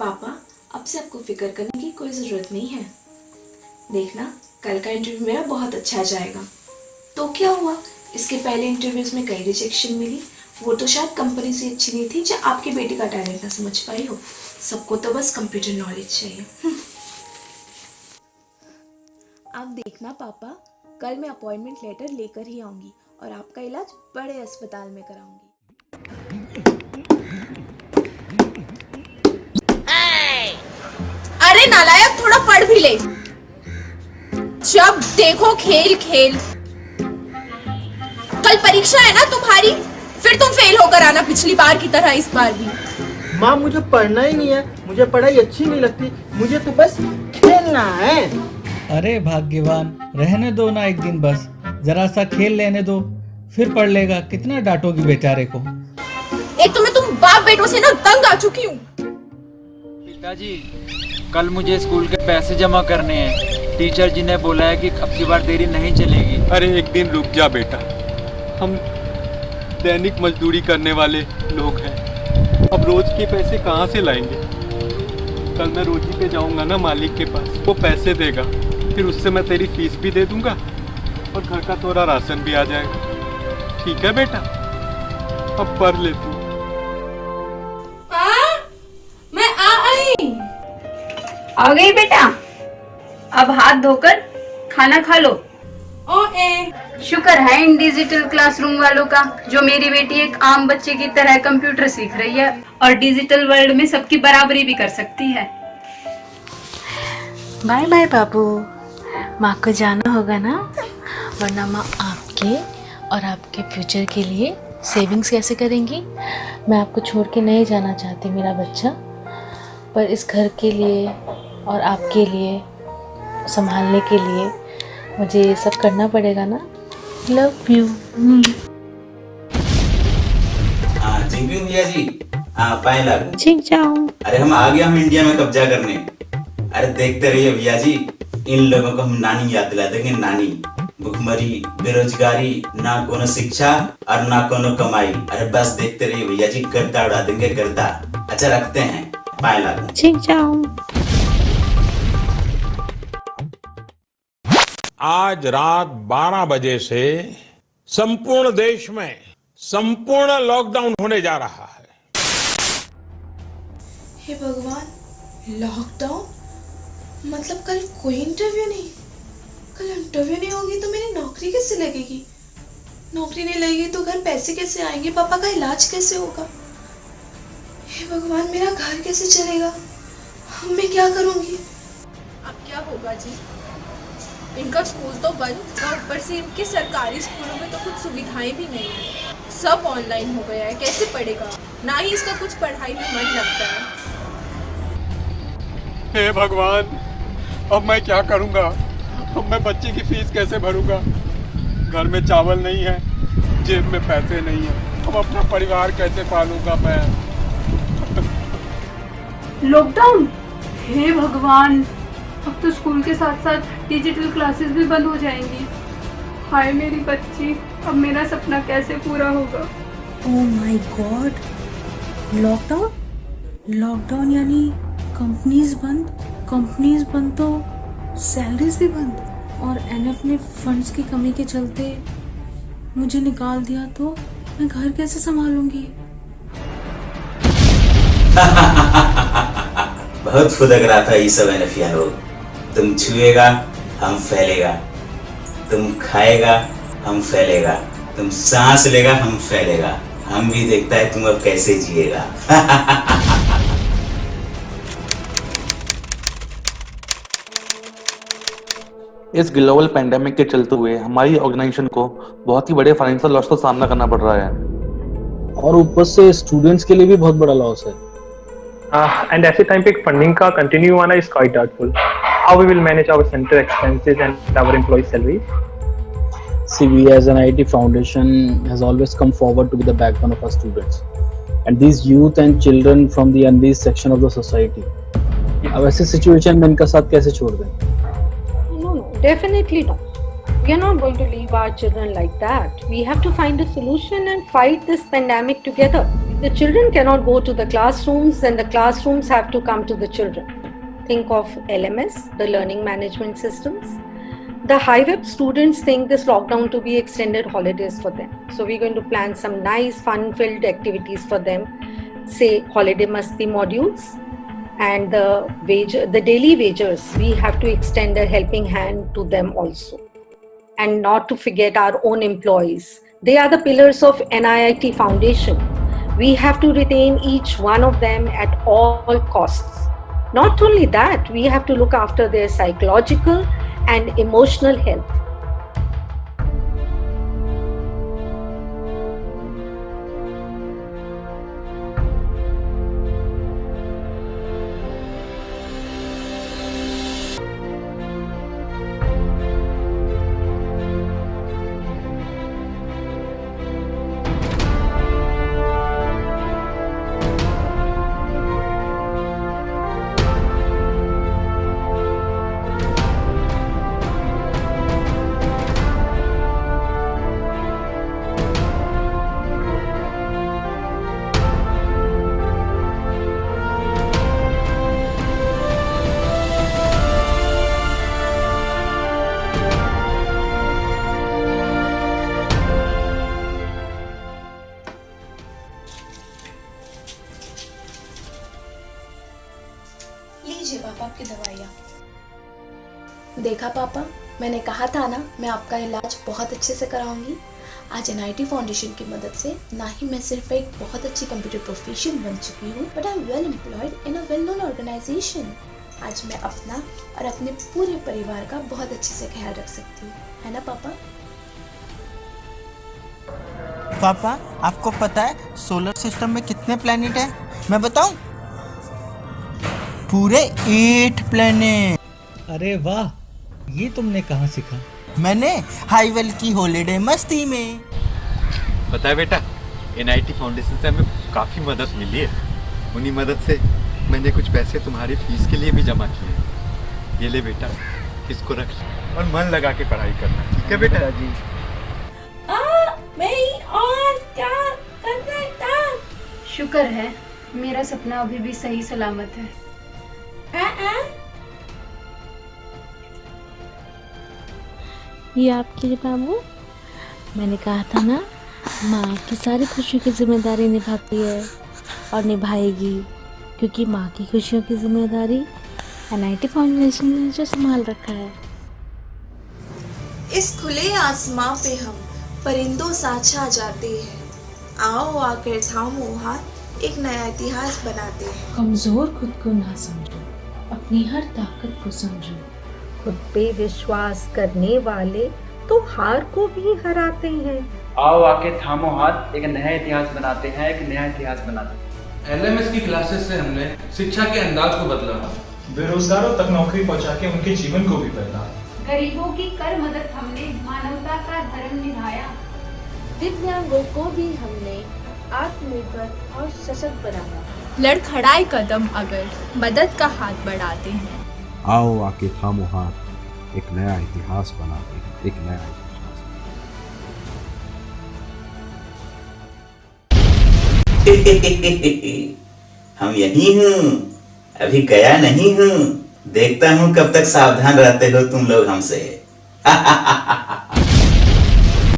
पापा, अब से आपको फिक्र करने की कोई ज़रूरत नहीं है। देखना, कल का इंटरव्यू मेरा बहुत अच्छा जाएगा। तो क्या हुआ, इसके पहले इंटरव्यूज में कई रिजेक्शन मिली। वो तो शायद कंपनी से अच्छी नहीं थी जो आपकी बेटी का टैलेंट ना समझ पाई हो। सबको तो बस कंप्यूटर नॉलेज चाहिए। आप देखना पापा, कल मैं अपॉइंटमेंट लेटर लेकर ही आऊँगी और आपका इलाज बड़े अस्पताल में कराऊंगी। अरे नालायक, थोड़ा पढ़ भी ले। जब देखो खेल खेल। कल परीक्षा है ना तुम्हारी, फिर तुम फेल होकर आना पिछली बार की तरह इस बार भी। माँ, मुझे पढ़ना ही नहीं है, मुझे पढ़ाई अच्छी नहीं लगती, मुझे तो बस खेलना है। अरे भाग्यवान, रहने दो ना एक दिन, बस जरा सा खेल लेने दो, फिर पढ़ लेगा। कितना डांटोगी बेचारे को। एक तो मैं तुम बाप बेटों से ना तंग आ चुकी हूँ। पिताजी, कल मुझे स्कूल के पैसे जमा करने हैं। टीचर जी ने बोला है कि अब की बार देरी नहीं चलेगी। अरे एक दिन रुक जा बेटा, हम दैनिक मजदूरी करने वाले लोग हैं, अब रोज के पैसे कहाँ से लाएंगे। कल मैं रोजी पे जाऊंगा ना मालिक के पास, वो पैसे देगा, फिर उससे मैं तेरी फीस भी दे दूंगा और घर का थोड़ा राशन भी आ जाएगा। ठीक है बेटा, अब पढ़ ले तू। मैं आई। आ गई बेटा, अब हाथ धोकर खाना खा लो। शुक्र है इन डिजिटल क्लासरूम वालों का, जो मेरी बेटी एक आम बच्चे की तरह कंप्यूटर सीख रही है और डिजिटल वर्ल्ड में सबकी बराबरी भी कर सकती है। बाय बाय बाबू, माँ को जाना होगा ना, वरना माँ आपके और आपके फ्यूचर के लिए सेविंग्स कैसे करेंगी। मैं आपको छोड़ के नहीं जाना चाहती मेरा बच्चा, पर इस घर के लिए और आपके लिए संभालने के लिए मुझे ये सब करना पड़ेगा ना। Love you. जिंकू भैया जी, पाए लागू। ठीक जाऊँ। अरे हम आ गया, हम इंडिया में कब्जा करने। अरे देखते रहिए भैया जी, इन लोगों को हम नानी याद दिला देंगे। नानी, भुखमरी, बेरोजगारी, ना कोनो शिक्षा और ना कोनो कमाई। अरे बस देखते रहिए भैया जी, गर्दा उड़ा देंगे गर्दा। अच्छा रखते हैं, पाए लागू। ठीक जाऊँ। आज रात 12 बजे से संपूर्ण देश में संपूर्ण लॉकडाउन होने जा रहा है। हे भगवान, लॉकडाउन मतलब कल कोई इंटरव्यू नहीं। कल इंटरव्यू नहीं होगी तो मेरी नौकरी कैसे लगेगी। नौकरी नहीं लगेगी तो घर पैसे कैसे आएंगे, पापा का इलाज कैसे होगा। हे भगवान, मेरा घर कैसे चलेगा, मैं क्या करूंगी। अब क्या होगा जी, इनका स्कूल तो बंद और ऊपर से इनके सरकारी स्कूलों में तो कुछ सुविधाएं भी नहीं है। सब ऑनलाइन हो गया है, कैसे पढ़ेगा, ना ही इसका कुछ पढ़ाई में मन लगता है। हे भगवान, अब मैं क्या करूँगा, अब मैं बच्चे की फीस कैसे भरूँगा। घर में चावल नहीं है, जेब में पैसे नहीं है, अब अपना परिवार कैसे पालूंगा मैं। लॉकडाउन, हे भगवान, अब तो स्कूल के साथ साथ डिजिटल क्लासेस भी बंद हो जाएंगी। हाय मेरी बच्ची, अब मेरा सपना कैसे पूरा होगा। Oh my God, lockdown. Lockdown यानी कंपनीज बंद तो सैलरीज भी बंद। और एनएफ ने फंड्स की कमी के चलते मुझे निकाल दिया तो मैं घर कैसे संभालूंगी। बहुत फुदक रहा था ये सब एनएफिया लोग। तुम छुएगा हम फैलेगा, तुम खाएगा हम फैलेगा, तुम सांस लेगा हम फैलेगा, हम भी देखता है तुम अब कैसे जिएगा। इस ग्लोबल पेंडेमिक के चलते हुए हमारी ऑर्गेनाइजेशन को बहुत ही बड़े फाइनेंशियल लॉस का सामना करना पड़ रहा है और ऊपर से स्टूडेंट्स के लिए भी बहुत बड़ा लॉस है। एंड ऐसे टाइम पे एक फंडिंग का कंटिन्यू आना is quite doubtful. How we will manage our centre expenses and our employ salaries. See, we as an IIT foundation has always come forward to be the backbone of our students and these youth and children from the unreached section of the society. अब ऐसे situation में इनका साथ कैसे छोड़ दें? No, definitely not. We are not going to leave our children like that. We have to find a solution and fight this pandemic together. The children cannot go to the classrooms and the classrooms have to come to the children. Think of LMS, the learning management systems. The high-web students think this lockdown to be extended holidays for them. So we're going to plan some nice fun-filled activities for them. Say holiday masti modules, and the daily wagers, we have to extend a helping hand to them also. And not to forget our own employees. They are the pillars of NIIT Foundation. We have to retain each one of them at all costs. Not only that, we have to look after their psychological and emotional health. लीजिए पापा आपकी दवाइयाँ। देखा पापा, मैंने कहा था ना मैं आपका इलाज बहुत अच्छे से कराऊंगी। आज NIT फाउंडेशन की मदद से ना ही मैं सिर्फ एक बहुत अच्छी कंप्यूटर प्रोफेशनल बन चुकी हूँ, but I am well employed in a well known organisation. आज मैं अपना और अपने पूरे परिवार का बहुत अच्छे से ख्याल रख सकती हूँ, है ना पापा? पापा, आपको पता है सोलर सिस्टम में कितने प्लैनेट हैं? मैं बताऊं? पूरे 8 प्लैनेट। अरे वाह, ये तुमने कहाँ सीखा? मैंने हाईवेल की हॉलीडे मस्ती में। पता है बेटा, NIT फाउंडेशन से हमें काफ़ी मदद मिली है। उन्हीं मदद से मैंने कुछ पैसे तुम्हारी फीस के लिए भी जमा किए। ये ले बेटा, इसको रख ले और मन लगा के पढ़ाई करना, ठीक है बेटा जी? और क्या करना था? शुक्र है मेरा सपना अभी भी सही सलामत है। ये आपके लिए बाबू, मैंने कहा था ना माँ की सारी खुशियों की जिम्मेदारी निभाती है और निभाएगी, क्योंकि माँ की खुशियों की जिम्मेदारी NIT फाउंडेशन ने जो संभाल रखा है। इस खुले आसमां पे हम परिंदों सा छा जाते हैं। आओ आकर थामो हाथ, एक नया इतिहास बनाते हैं। कमजोर खुद को ना समझो, अपनी हर ताकत को समझो। खुद पे विश्वास करने वाले तो हार को भी हराते हैं। आओ आके थामो हाथ, एक नया इतिहास बनाते हैं, एक नया इतिहास बनाते हैं। LMS की क्लासेस से हमने शिक्षा के अंदाज को बदला, बेरोजगारों तक नौकरी पहुंचा के उनके जीवन को भी बदला। गरीबों की कर मदद हमने मानवता का धर्म निभाया। दिव्यांगों को भी हमने आत्मनिर्भर और सशक्त बनाया। लड़खड़ाए कदम अगर मदद का हाथ बढ़ाते हैं। आओ आके थामो हाथ, एक नया इतिहास बनाते हैं, एक नया इतिहास। हम यही हूँ, अभी गया नहीं हूँ। देखता हूँ कब तक सावधान रहते हो तुम लोग हमसे।